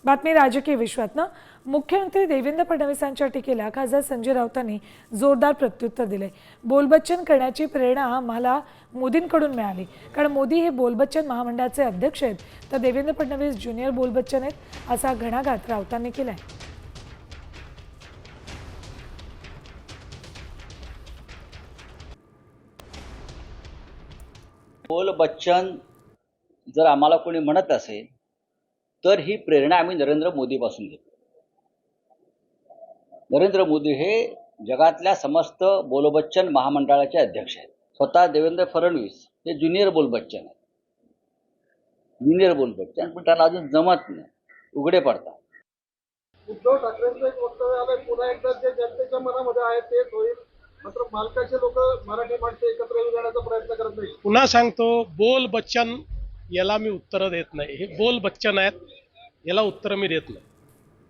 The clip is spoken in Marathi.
बातमी राजकीय विश्वातनं मुख्यमंत्री देवेंद्र फडणवीसांच्या टीकेला खासदार संजय राऊतांनी जोरदार प्रत्युत्तर दिले। बोलबच्चन करण्याची प्रेरणा आम्हाला मोदींकडून मिळाली, कारण मोदी हे बोलबच्चन महामंडळाचे अध्यक्ष आहेत, तर देवेंद्र फडणवीस ज्युनियर बोलबच्चन आहेत, असा घणाघात राऊतांनी केलाय। बोलबच्चन जर आम्हाला कोणी म्हणत असेल तर ही प्रेरणा आम्ही नरेंद्र मोदीपासून घेतो। नरेंद्र मोदी हे जगातल्या समस्त बोलबच्चन महामंडळाचे अध्यक्ष आहेत। स्वतः देवेंद्र फडणवीस हे ज्युनियर बोलबच्चन आहेत, ज्युनियर बोलबच्चन, पण त्याला अजून जमत नाही, उघडे पडतात। उद्धव ठाकरेंचं एक वक्तव्य आलंय, पुन्हा एकदा जे जनतेच्या मनामध्ये आहे तेच होईल, मात्र मालकाचे लोक मराठी माणसं एकत्र येऊन जाण्याचा प्रयत्न करत नाही। पुन्हा सांगतो, बोल बच्चन याला मी उत्तर देत नाही। हे बोल बच्चन आहेत, याला उत्तर मी देत नाही।